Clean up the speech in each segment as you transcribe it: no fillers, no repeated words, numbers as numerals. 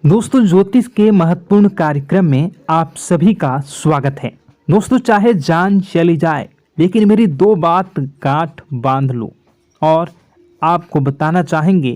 दोस्तों, ज्योतिष के महत्वपूर्ण कार्यक्रम में आप सभी का स्वागत है। दोस्तों, चाहे जान चली जाए लेकिन मेरी दो बात गांठ बांध लो। और आपको बताना चाहेंगे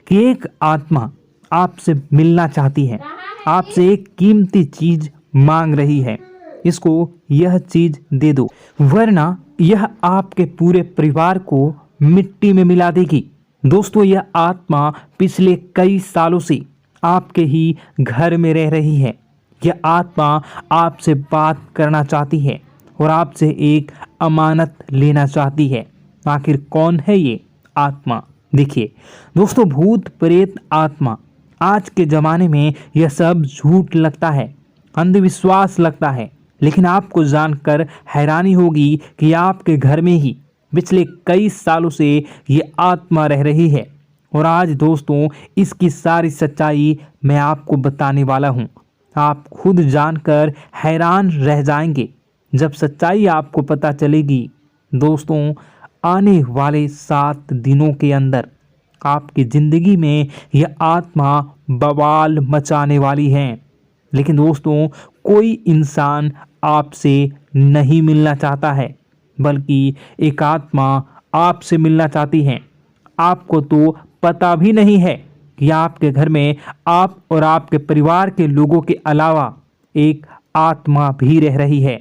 कि एक आत्मा आपसे मिलना चाहती है, आपसे एक कीमती चीज मांग रही है। इसको यह चीज दे दो, वरना यह आपके पूरे परिवार को मिट्टी में मिला देगी। दोस्तों, यह आत्मा पिछले कई सालों से आपके ही घर में रह रही है। यह आत्मा आपसे बात करना चाहती है और आपसे एक अमानत लेना चाहती है। आखिर कौन है ये आत्मा? देखिए दोस्तों, भूत प्रेत आत्मा, आज के ज़माने में यह सब झूठ लगता है, अंधविश्वास लगता है, लेकिन आपको जानकर हैरानी होगी कि आपके घर में ही पिछले कई सालों से ये आत्मा रह रही है। और आज दोस्तों, इसकी सारी सच्चाई मैं आपको बताने वाला हूँ। आप खुद जानकर हैरान रह जाएंगे जब सच्चाई आपको पता चलेगी। दोस्तों, आने वाले 7 दिनों के अंदर आपकी ज़िंदगी में यह आत्मा बवाल मचाने वाली है। लेकिन दोस्तों, कोई इंसान आपसे नहीं मिलना चाहता है, बल्कि एक आत्मा आपसे मिलना चाहती है। आपको तो पता भी नहीं है कि आपके घर में आप और आपके परिवार के लोगों के अलावा एक आत्मा भी रह रही है।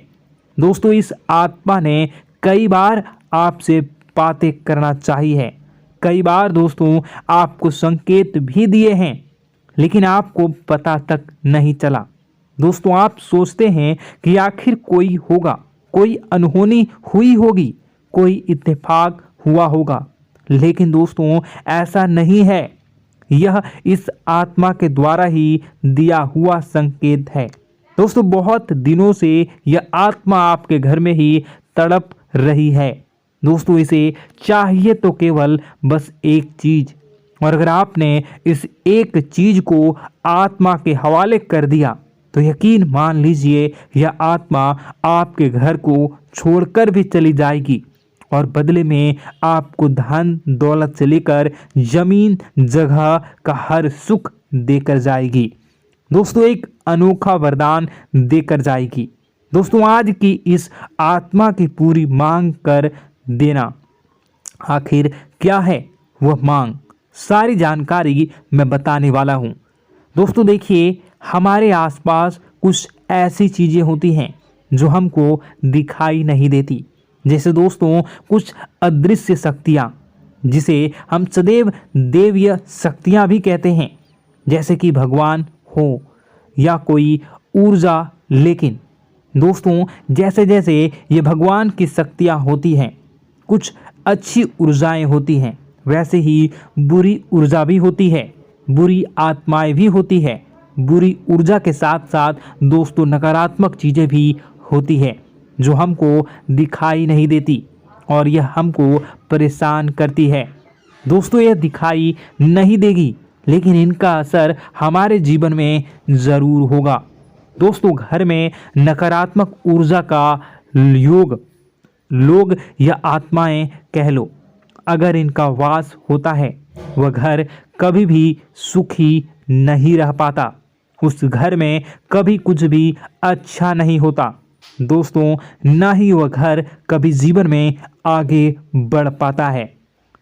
दोस्तों, इस आत्मा ने कई बार आपसे बातें करना चाहिए है, कई बार दोस्तों आपको संकेत भी दिए हैं, लेकिन आपको पता तक नहीं चला। दोस्तों, आप सोचते हैं कि आखिर कोई होगा, कोई अनहोनी हुई होगी, कोई इत्तेफाक हुआ होगा, लेकिन दोस्तों ऐसा नहीं है। यह इस आत्मा के द्वारा ही दिया हुआ संकेत है। दोस्तों, बहुत दिनों से यह आत्मा आपके घर में ही तड़प रही है। दोस्तों, इसे चाहिए तो केवल बस एक चीज, और अगर आपने इस एक चीज को आत्मा के हवाले कर दिया तो यकीन मान लीजिए यह आत्मा आपके घर को छोड़कर भी चली जाएगी और बदले में आपको धन दौलत से लेकर जमीन जगह का हर सुख देकर जाएगी। दोस्तों, एक अनोखा वरदान देकर जाएगी। दोस्तों, आज की इस आत्मा की पूरी मांग कर देना। आखिर क्या है वह मांग? सारी जानकारी मैं बताने वाला हूँ। दोस्तों देखिए, हमारे आसपास कुछ ऐसी चीज़ें होती हैं जो हमको दिखाई नहीं देती, जैसे दोस्तों कुछ अदृश्य शक्तियाँ, जिसे हम सदैव देवीय शक्तियाँ भी कहते हैं, जैसे कि भगवान हो या कोई ऊर्जा। लेकिन दोस्तों, जैसे जैसे ये भगवान की शक्तियाँ होती हैं, कुछ अच्छी ऊर्जाएं होती हैं, वैसे ही बुरी ऊर्जा भी होती है, बुरी आत्माएं भी होती है। बुरी ऊर्जा के साथ साथ दोस्तों नकारात्मक चीज़ें भी होती है जो हमको दिखाई नहीं देती और यह हमको परेशान करती है। दोस्तों, यह दिखाई नहीं देगी, लेकिन इनका असर हमारे जीवन में ज़रूर होगा। दोस्तों, घर में नकारात्मक ऊर्जा का योग, लोग या आत्माएं कह लो, अगर इनका वास होता है, वह घर कभी भी सुखी नहीं रह पाता। उस घर में कभी कुछ भी अच्छा नहीं होता। दोस्तों, ना ही वह घर कभी जीवन में आगे बढ़ पाता है।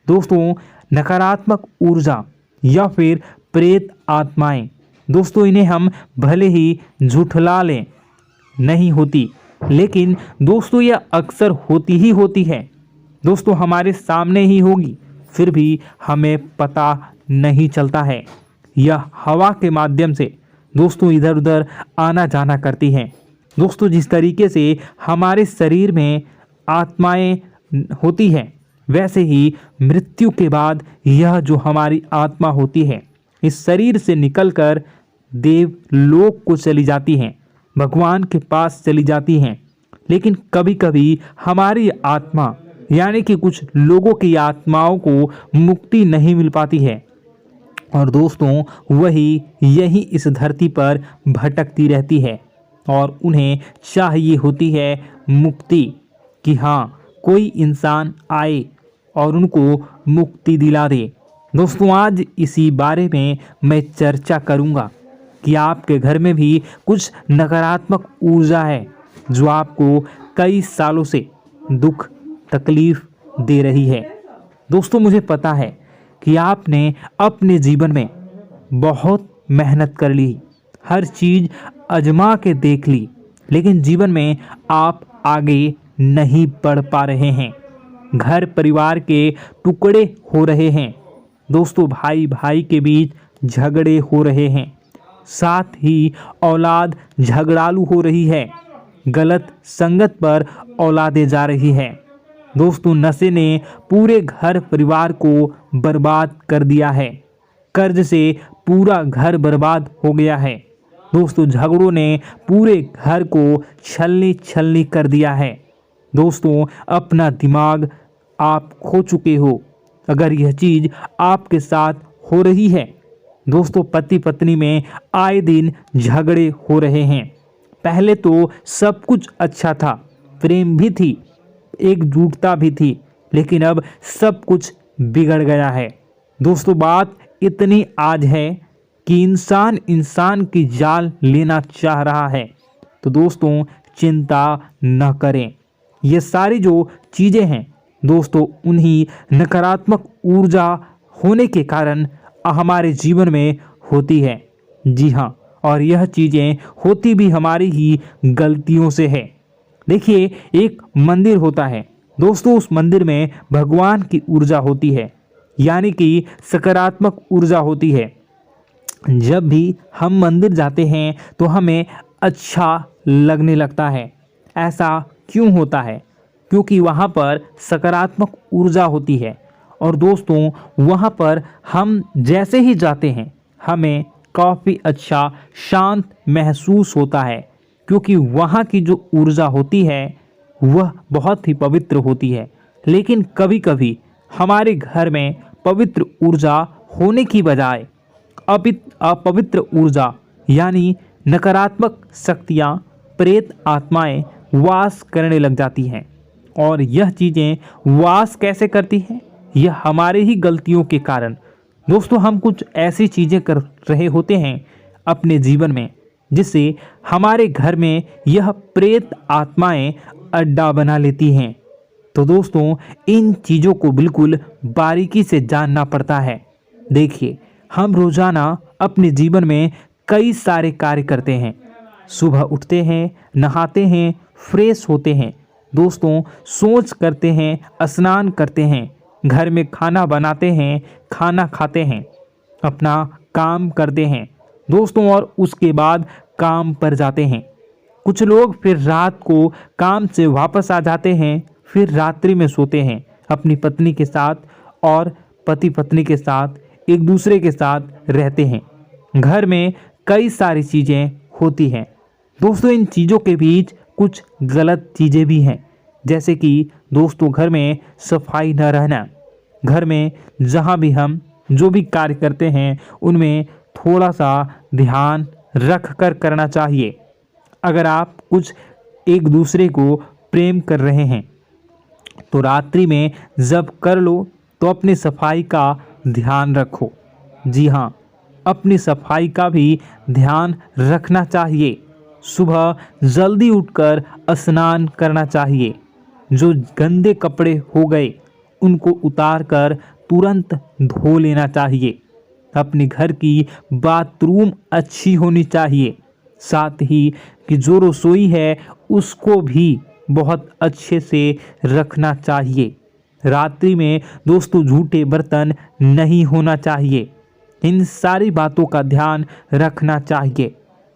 दोस्तों, नकारात्मक ऊर्जा या फिर प्रेत आत्माएं, दोस्तों इन्हें हम भले ही झुठला लें नहीं होती, लेकिन दोस्तों यह अक्सर होती ही होती है। दोस्तों, हमारे सामने ही होगी, फिर भी हमें पता नहीं चलता है। यह हवा के माध्यम से दोस्तों इधर उधर आना जाना करती हैं। दोस्तों, जिस तरीके से हमारे शरीर में आत्माएं होती हैं, वैसे ही मृत्यु के बाद यह जो हमारी आत्मा होती है, इस शरीर से निकलकर देवलोक को चली जाती हैं, भगवान के पास चली जाती हैं। लेकिन कभी कभी हमारी आत्मा यानी कि कुछ लोगों की आत्माओं को मुक्ति नहीं मिल पाती है, और दोस्तों वही यही इस धरती पर भटकती रहती है और उन्हें चाहिए होती है मुक्ति, कि हाँ कोई इंसान आए और उनको मुक्ति दिला दे। दोस्तों, आज इसी बारे में मैं चर्चा करूँगा कि आपके घर में भी कुछ नकारात्मक ऊर्जा है जो आपको कई सालों से दुख तकलीफ दे रही है। दोस्तों, मुझे पता है कि आपने अपने जीवन में बहुत मेहनत कर ली, हर चीज़ आजमा के देख ली, लेकिन जीवन में आप आगे नहीं बढ़ पा रहे हैं। घर परिवार के टुकड़े हो रहे हैं। दोस्तों, भाई भाई के बीच झगड़े हो रहे हैं। साथ ही औलाद झगड़ालू हो रही है। गलत संगत पर औलादें जा रही है। दोस्तों, नशे ने पूरे घर परिवार को बर्बाद कर दिया है। कर्ज से पूरा घर बर्बाद हो गया है। दोस्तों, झगड़ों ने पूरे घर को छलनी छलनी कर दिया है। दोस्तों, अपना दिमाग आप खो चुके हो अगर यह चीज़ आपके साथ हो रही है। दोस्तों, पति पत्नी में आए दिन झगड़े हो रहे हैं। पहले तो सब कुछ अच्छा था, प्रेम भी थी, एकजुटता भी थी, लेकिन अब सब कुछ बिगड़ गया है। दोस्तों, बात इतनी आज है कि इंसान इंसान की जान लेना चाह रहा है। तो दोस्तों, चिंता न करें। ये सारी जो चीज़ें हैं दोस्तों, उन्हीं नकारात्मक ऊर्जा होने के कारण हमारे जीवन में होती है। जी हाँ, और यह चीज़ें होती भी हमारी ही गलतियों से है। देखिए, एक मंदिर होता है दोस्तों, उस मंदिर में भगवान की ऊर्जा होती है, यानी कि सकारात्मक ऊर्जा होती है। जब भी हम मंदिर जाते हैं तो हमें अच्छा लगने लगता है। ऐसा क्यों होता है? क्योंकि वहाँ पर सकारात्मक ऊर्जा होती है। और दोस्तों, वहाँ पर हम जैसे ही जाते हैं हमें काफ़ी अच्छा शांत महसूस होता है, क्योंकि वहाँ की जो ऊर्जा होती है वह बहुत ही पवित्र होती है। लेकिन कभी कभी हमारे घर में पवित्र ऊर्जा होने की बजाय अपवित्र ऊर्जा यानी नकारात्मक शक्तियाँ, प्रेत आत्माएं वास करने लग जाती हैं। और यह चीज़ें वास कैसे करती हैं? यह हमारे ही गलतियों के कारण। दोस्तों, हम कुछ ऐसी चीज़ें कर रहे होते हैं अपने जीवन में जिससे हमारे घर में यह प्रेत आत्माएं अड्डा बना लेती हैं। तो दोस्तों, इन चीज़ों को बिल्कुल बारीकी से जानना पड़ता है। देखिए, हम रोज़ाना अपने जीवन में कई सारे कार्य करते हैं। सुबह उठते हैं, नहाते हैं, फ्रेश होते हैं। दोस्तों, सोच करते हैं, स्नान करते हैं, घर में खाना बनाते हैं, खाना खाते हैं, अपना काम करते हैं दोस्तों, और उसके बाद काम पर जाते हैं। कुछ लोग फिर रात को काम से वापस आ जाते हैं, फिर रात्रि में सोते हैं अपनी पत्नी के साथ, और पति पत्नी के साथ एक दूसरे के साथ रहते हैं। घर में कई सारी चीज़ें होती हैं दोस्तों। इन चीज़ों के बीच कुछ गलत चीज़ें भी हैं, जैसे कि दोस्तों, घर में सफाई न रहना। घर में जहाँ भी हम जो भी कार्य करते हैं उनमें थोड़ा सा ध्यान रख कर करना चाहिए। अगर आप कुछ एक दूसरे को प्रेम कर रहे हैं तो रात्रि में जब कर लो तो अपनी सफाई का ध्यान रखो। जी हाँ, अपनी सफाई का भी ध्यान रखना चाहिए। सुबह जल्दी उठकर स्नान करना चाहिए। जो गंदे कपड़े हो गए उनको उतार कर तुरंत धो लेना चाहिए। अपने घर की बाथरूम अच्छी होनी चाहिए। साथ ही कि जो रसोई है उसको भी बहुत अच्छे से रखना चाहिए। रात्रि में दोस्तों, झूठे बर्तन नहीं होना चाहिए। इन सारी बातों का ध्यान रखना चाहिए।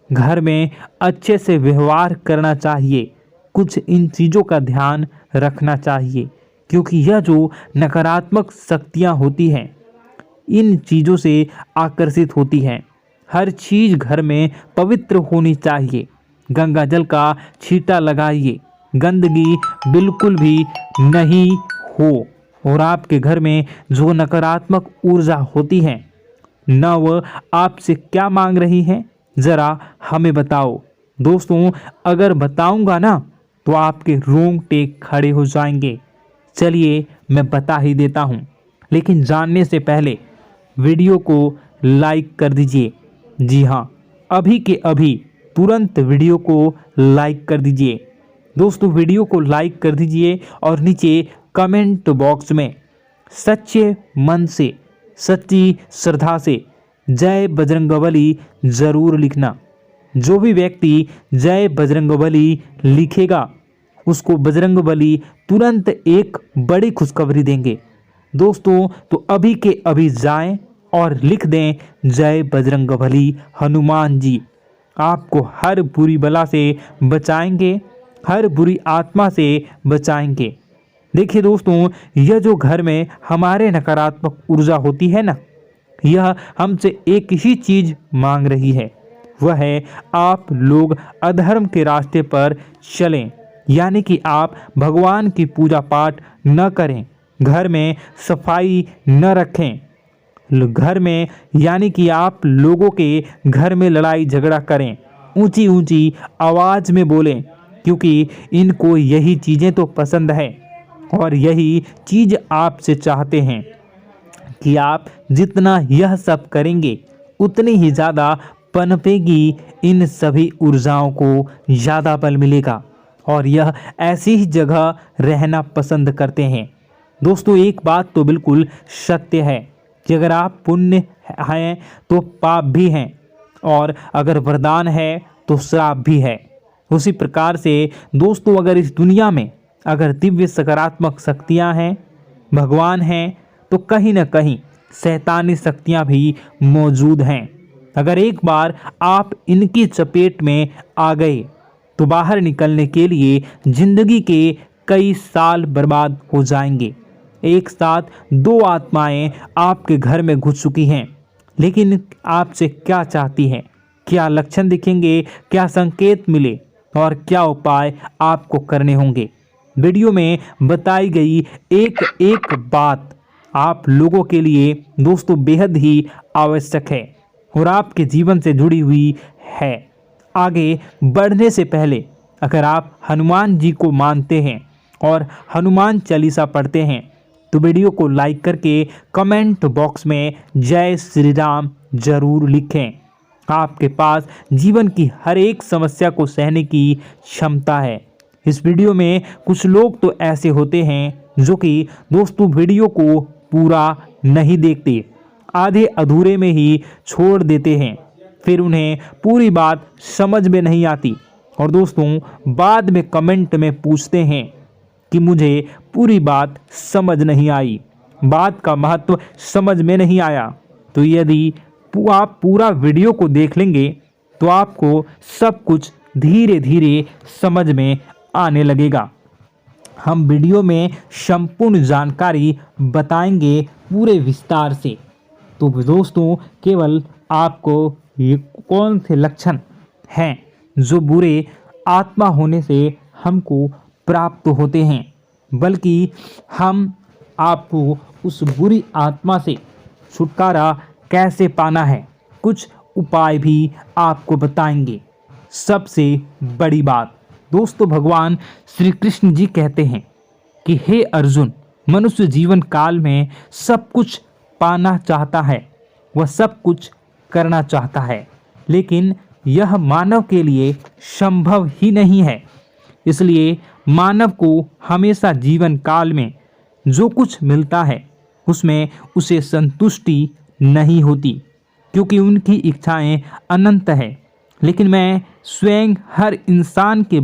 घर में अच्छे से व्यवहार करना चाहिए। कुछ इन चीज़ों का ध्यान रखना चाहिए, क्योंकि यह जो नकारात्मक शक्तियाँ होती हैं इन चीज़ों से आकर्षित होती हैं। हर चीज़ घर में पवित्र होनी चाहिए। गंगा जल का छींटा लगाइए, गंदगी बिल्कुल भी नहीं हो। और आपके घर में जो नकारात्मक ऊर्जा होती है न वह आपसे क्या मांग रही है, ज़रा हमें बताओ। दोस्तों, अगर बताऊंगा ना तो आपके रोंगटे खड़े हो जाएंगे। चलिए मैं बता ही देता हूँ, लेकिन जानने से पहले वीडियो को लाइक कर दीजिए। जी हाँ, अभी के अभी तुरंत वीडियो को लाइक कर दीजिए। दोस्तों वीडियो को लाइक कर दीजिए और नीचे कमेंट बॉक्स में सच्चे मन से, सच्ची श्रद्धा से जय बजरंगबली ज़रूर लिखना। जो भी व्यक्ति जय बजरंगबली लिखेगा उसको बजरंगबली तुरंत एक बड़ी खुशखबरी देंगे। दोस्तों तो अभी के अभी जाएं और लिख दें जय बजरंगबली हनुमान जी, आपको हर बुरी बला से बचाएंगे, हर बुरी आत्मा से बचाएंगे। देखिए दोस्तों, यह जो घर में हमारे नकारात्मक ऊर्जा होती है ना, यह हमसे एक ही चीज़ मांग रही है, वह है आप लोग अधर्म के रास्ते पर चलें, यानी कि आप भगवान की पूजा पाठ न करें, घर में सफाई न रखें, घर में यानी कि आप लोगों के घर में लड़ाई झगड़ा करें, ऊंची ऊंची आवाज़ में बोलें, क्योंकि इनको यही चीज़ें तो पसंद है और यही चीज़ आपसे चाहते हैं कि आप जितना यह सब करेंगे उतनी ही ज़्यादा पनपेगी इन सभी ऊर्जाओं को ज़्यादा बल मिलेगा और यह ऐसी ही जगह रहना पसंद करते हैं। दोस्तों एक बात तो बिल्कुल सत्य है कि अगर आप पुण्य हैं तो पाप भी हैं और अगर वरदान है तो श्राप भी है। उसी प्रकार से दोस्तों अगर इस दुनिया में अगर दिव्य सकारात्मक शक्तियां हैं, भगवान हैं, तो कहीं ना कहीं शैतानी शक्तियां भी मौजूद हैं। अगर एक बार आप इनकी चपेट में आ गए तो बाहर निकलने के लिए जिंदगी के कई साल बर्बाद हो जाएंगे। एक साथ दो आत्माएं आपके घर में घुस चुकी हैं, लेकिन आपसे क्या चाहती हैं, क्या लक्षण दिखेंगे, क्या संकेत मिले और क्या उपाय आपको करने होंगे। वीडियो में बताई गई एक एक बात आप लोगों के लिए दोस्तों बेहद ही आवश्यक है और आपके जीवन से जुड़ी हुई है। आगे बढ़ने से पहले अगर आप हनुमान जी को मानते हैं और हनुमान चालीसा पढ़ते हैं तो वीडियो को लाइक करके कमेंट बॉक्स में जय श्री राम जरूर लिखें। आपके पास जीवन की हर एक समस्या को सहने की क्षमता है। इस वीडियो में कुछ लोग तो ऐसे होते हैं जो कि दोस्तों वीडियो को पूरा नहीं देखते, आधे अधूरे में ही छोड़ देते हैं, फिर उन्हें पूरी बात समझ में नहीं आती और दोस्तों बाद में कमेंट में पूछते हैं कि मुझे पूरी बात समझ नहीं आई, बात का महत्व समझ में नहीं आया। तो यदि आप पूरा वीडियो को देख लेंगे तो आपको सब कुछ धीरे धीरे समझ में आने लगेगा। हम वीडियो में संपूर्ण जानकारी बताएंगे पूरे विस्तार से। तो दोस्तों केवल आपको ये कौन से लक्षण हैं जो बुरे आत्मा होने से हमको प्राप्त होते हैं, बल्कि हम आपको उस बुरी आत्मा से छुटकारा कैसे पाना है, कुछ उपाय भी आपको बताएंगे। सबसे बड़ी बात दोस्तों, भगवान श्री कृष्ण जी कहते हैं कि हे अर्जुन, मनुष्य जीवन काल में सब कुछ पाना चाहता है, वह सब कुछ करना चाहता है, लेकिन यह मानव के लिए संभव ही नहीं है। इसलिए मानव को हमेशा जीवन काल में जो कुछ मिलता है उसमें उसे संतुष्टि नहीं होती, क्योंकि उनकी इच्छाएं अनंत है। लेकिन मैं स्वयं हर इंसान के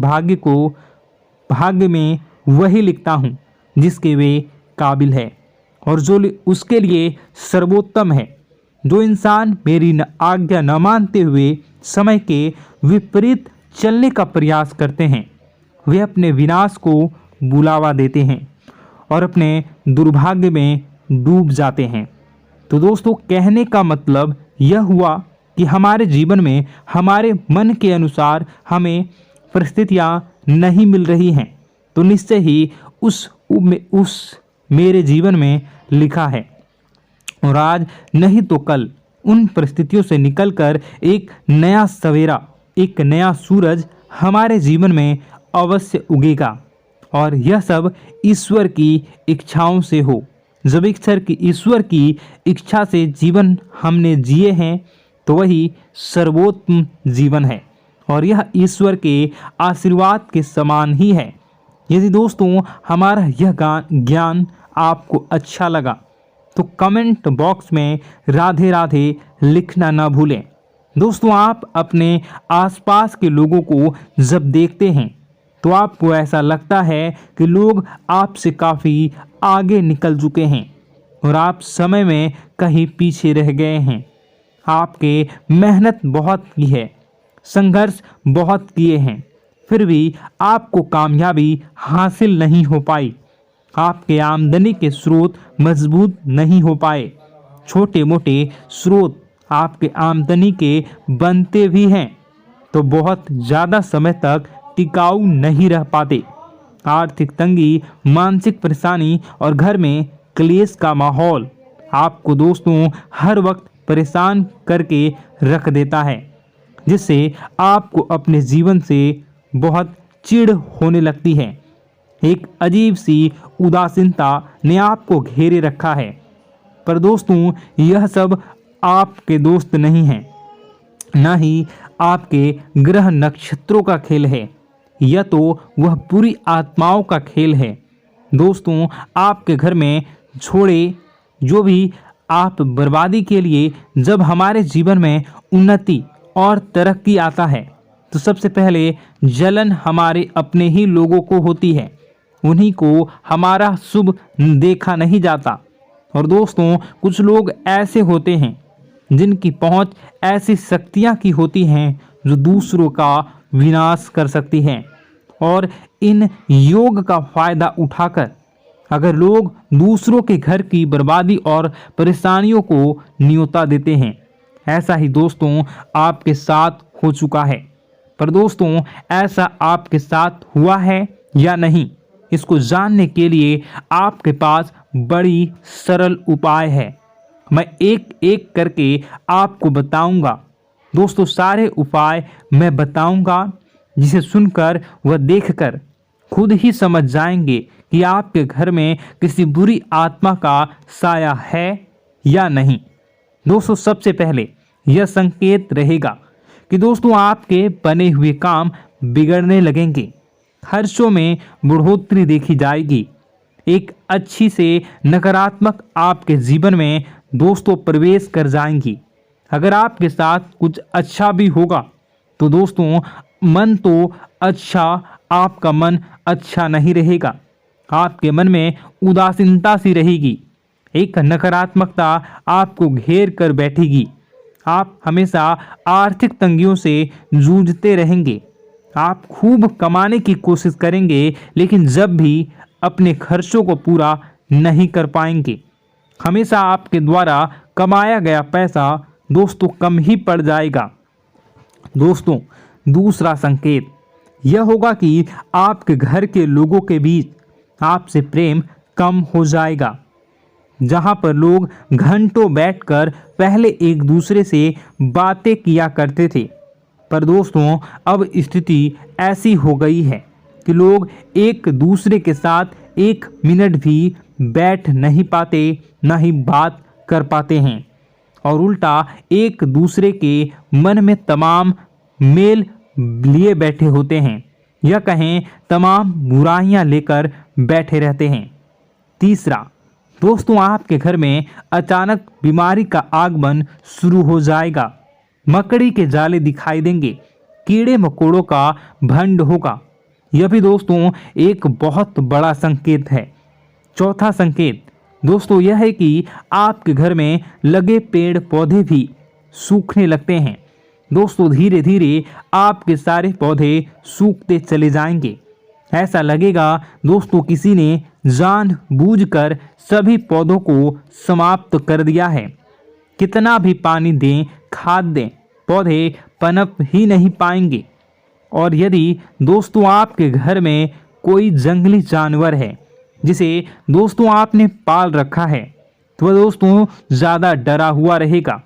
भाग्य में वही लिखता हूँ जिसके वे काबिल है और जो उसके लिए सर्वोत्तम है। जो इंसान मेरी आज्ञा न मानते हुए समय के विपरीत चलने का प्रयास करते हैं, वे अपने विनाश को बुलावा देते हैं और अपने दुर्भाग्य में डूब जाते हैं। तो दोस्तों कहने का मतलब यह हुआ कि हमारे जीवन में हमारे मन के अनुसार हमें परिस्थितियां नहीं मिल रही हैं, तो निश्चय ही उस मेरे जीवन में लिखा है और आज नहीं तो कल उन परिस्थितियों से निकलकर एक नया सवेरा, एक नया सूरज हमारे जीवन में अवश्य उगेगा और यह सब ईश्वर की इच्छाओं से हो। जब ईश्वर की इच्छा से जीवन हमने जिए हैं तो वही सर्वोत्तम जीवन है और यह ईश्वर के आशीर्वाद के समान ही है। यदि दोस्तों हमारा यह ज्ञान आपको अच्छा लगा तो कमेंट बॉक्स में राधे राधे लिखना ना भूलें। दोस्तों आप अपने आसपास के लोगों को जब देखते हैं तो आपको ऐसा लगता है कि लोग आपसे काफ़ी आगे निकल चुके हैं और आप समय में कहीं पीछे रह गए हैं। आपके मेहनत बहुत की है, संघर्ष बहुत किए हैं, फिर भी आपको कामयाबी हासिल नहीं हो पाई। आपके आमदनी के स्रोत मजबूत नहीं हो पाए। छोटे मोटे स्रोत आपके आमदनी के बनते भी हैं तो बहुत ज़्यादा समय तक टिकाऊ नहीं रह पाते। आर्थिक तंगी, मानसिक परेशानी और घर में क्लेश का माहौल आपको दोस्तों हर वक्त परेशान करके रख देता है, जिससे आपको अपने जीवन से बहुत चिढ़ होने लगती है। एक अजीब सी उदासीनता ने आपको घेरे रखा है। पर दोस्तों यह सब आपके दोस्त नहीं हैं, न ही आपके ग्रह नक्षत्रों का खेल है, यह तो वह बुरी आत्माओं का खेल है। दोस्तों आपके घर में छोड़े जो भी आप बर्बादी के लिए जब हमारे जीवन में उन्नति और तरक्की आता है तो सबसे पहले जलन हमारे अपने ही लोगों को होती है, उन्हीं को हमारा शुभ देखा नहीं जाता। और दोस्तों कुछ लोग ऐसे होते हैं जिनकी पहुंच ऐसी शक्तियां की होती हैं जो दूसरों का विनाश कर सकती हैं और इन योग का फायदा उठाकर अगर लोग दूसरों के घर की बर्बादी और परेशानियों को न्योता देते हैं। ऐसा ही दोस्तों आपके साथ हो चुका है। पर दोस्तों ऐसा आपके साथ हुआ है या नहीं, इसको जानने के लिए आपके पास बड़ी सरल उपाय है। मैं एक एक करके आपको बताऊंगा। दोस्तों सारे उपाय मैं बताऊंगा, जिसे सुनकर व देखकर खुद ही समझ जाएंगे कि आपके घर में किसी बुरी आत्मा का साया है या नहीं। दोस्तों सबसे पहले यह संकेत रहेगा कि दोस्तों आपके बने हुए काम बिगड़ने लगेंगे, खर्चों में बढ़ोतरी देखी जाएगी, एक अच्छी से नकारात्मक आपके जीवन में दोस्तों प्रवेश कर जाएंगी। अगर आपके साथ कुछ अच्छा भी होगा तो दोस्तों मन तो अच्छा, आपका मन अच्छा नहीं रहेगा। आपके मन में उदासीनता सी रहेगी, एक नकारात्मकता आपको घेर कर बैठेगी। आप हमेशा आर्थिक तंगियों से जूझते रहेंगे। आप खूब कमाने की कोशिश करेंगे लेकिन जब भी अपने खर्चों को पूरा नहीं कर पाएंगे। हमेशा आपके द्वारा कमाया गया पैसा दोस्तों कम ही पड़ जाएगा। दोस्तों दूसरा संकेत यह होगा कि आपके घर के लोगों के बीच आपसे प्रेम कम हो जाएगा। जहां पर लोग घंटों बैठकर पहले एक दूसरे से बातें किया करते थे, पर दोस्तों अब स्थिति ऐसी हो गई है कि लोग एक दूसरे के साथ एक मिनट भी बैठ नहीं पाते, ना ही बात कर पाते हैं और उल्टा एक दूसरे के मन में तमाम मेल लिए बैठे होते हैं, या कहें तमाम बुराइयां लेकर बैठे रहते हैं। तीसरा दोस्तों आपके घर में अचानक बीमारी का आगमन शुरू हो जाएगा। मकड़ी के जाले दिखाई देंगे, कीड़े मकोड़ों का भंड होगा। यह भी दोस्तों एक बहुत बड़ा संकेत है। चौथा संकेत दोस्तों यह है कि आपके घर में लगे पेड़ पौधे भी सूखने लगते हैं। दोस्तों धीरे धीरे आपके सारे पौधे सूखते चले जाएंगे। ऐसा लगेगा दोस्तों किसी ने जानबूझकर सभी पौधों को समाप्त कर दिया है। कितना भी पानी दें, खाद दें, पौधे पनप ही नहीं पाएंगे। और यदि दोस्तों आपके घर में कोई जंगली जानवर है जिसे दोस्तों आपने पाल रखा है तो वह दोस्तों ज़्यादा डरा हुआ रहेगा,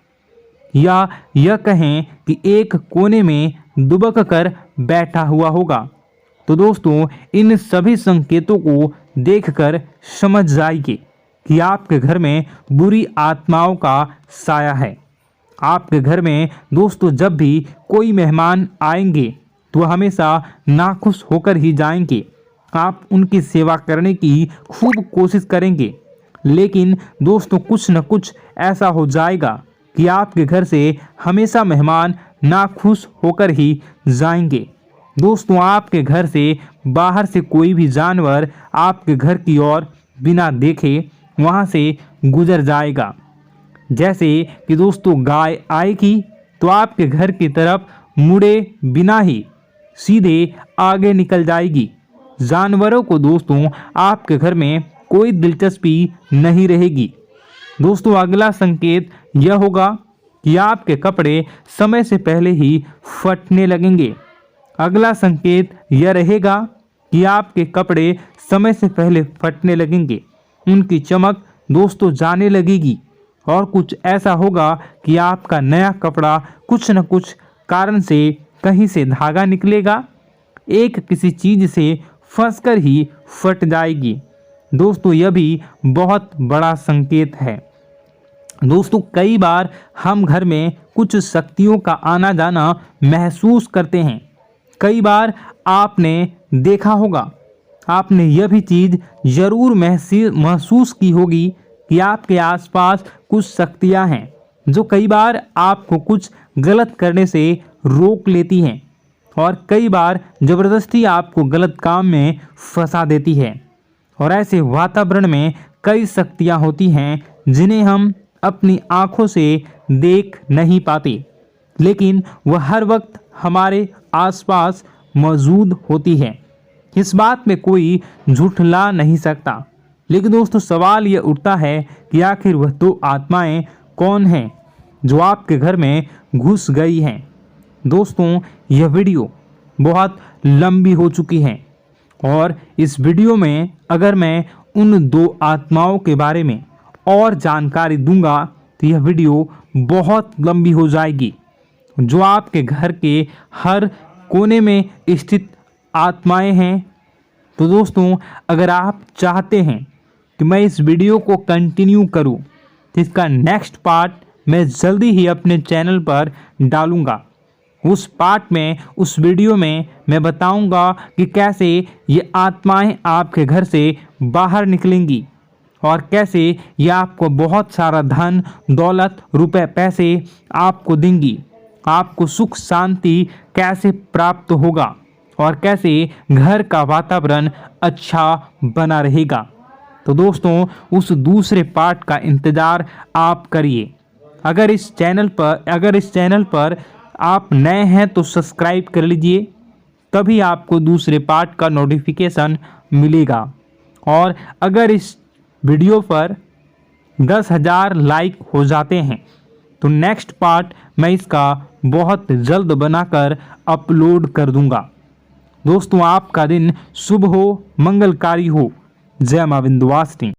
या यह कहें कि एक कोने में दुबक कर बैठा हुआ होगा, तो दोस्तों इन सभी संकेतों को देखकर समझ जाइए कि आपके घर में बुरी आत्माओं का साया है। आपके घर में दोस्तों जब भी कोई मेहमान आएंगे तो हमेशा नाखुश होकर ही जाएंगे। आप उनकी सेवा करने की खूब कोशिश करेंगे, लेकिन दोस्तों कुछ न कुछ ऐसा हो जाएगा कि आपके घर से हमेशा मेहमान नाखुश होकर ही जाएंगे। दोस्तों आपके घर से बाहर से कोई भी जानवर आपके घर की ओर बिना देखे वहां से गुजर जाएगा। जैसे कि दोस्तों गाय आएगी तो आपके घर की तरफ मुड़े बिना ही सीधे आगे निकल जाएगी। जानवरों को दोस्तों आपके घर में कोई दिलचस्पी नहीं रहेगी। दोस्तों अगला संकेत यह होगा कि आपके कपड़े समय से पहले ही फटने लगेंगे। अगला संकेत यह रहेगा कि आपके कपड़े समय से पहले फटने लगेंगे, उनकी चमक दोस्तों जाने लगेगी और कुछ ऐसा होगा कि आपका नया कपड़ा कुछ न कुछ कारण से कहीं से धागा निकलेगा, एक किसी चीज से फंसकर ही फट जाएगी। दोस्तों यह भी बहुत बड़ा संकेत है। दोस्तों कई बार हम घर में कुछ शक्तियों का आना जाना महसूस करते हैं। कई बार आपने देखा होगा, आपने यह भी चीज़ ज़रूर महसूस की होगी कि आपके आसपास कुछ शक्तियां हैं जो कई बार आपको कुछ गलत करने से रोक लेती हैं और कई बार ज़बरदस्ती आपको गलत काम में फंसा देती है। और ऐसे वातावरण में कई शक्तियां होती हैं जिन्हें हम अपनी आँखों से देख नहीं पाते, लेकिन वह हर वक्त हमारे आसपास मौजूद होती है। इस बात में कोई झूठला नहीं सकता। लेकिन दोस्तों सवाल यह उठता है कि आखिर वह दो आत्माएं कौन हैं जो आपके घर में घुस गई हैं। दोस्तों यह वीडियो बहुत लंबी हो चुकी है और इस वीडियो में अगर मैं उन दो आत्माओं के बारे में और जानकारी दूंगा तो यह वीडियो बहुत लंबी हो जाएगी। जो आपके घर के हर कोने में स्थित आत्माएं हैं। तो दोस्तों अगर आप चाहते हैं कि मैं इस वीडियो को कंटिन्यू करूं तो इसका नेक्स्ट पार्ट मैं जल्दी ही अपने चैनल पर डालूंगा। उस पार्ट में, उस वीडियो में मैं बताऊंगा कि कैसे ये आत्माएं आपके घर से बाहर निकलेंगी और कैसे ये आपको बहुत सारा धन दौलत रुपए पैसे आपको देंगी, आपको सुख शांति कैसे प्राप्त होगा और कैसे घर का वातावरण अच्छा बना रहेगा। तो दोस्तों उस दूसरे पार्ट का इंतज़ार आप करिए। अगर इस चैनल पर आप नए हैं तो सब्सक्राइब कर लीजिए, तभी आपको दूसरे पार्ट का नोटिफिकेशन मिलेगा। और अगर इस वीडियो पर 10,000 लाइक हो जाते हैं तो नेक्स्ट पार्ट मैं इसका बहुत जल्द बनाकर अपलोड कर दूंगा। दोस्तों आपका दिन शुभ हो, मंगलकारी हो। जय मां विंध्यवासिनी।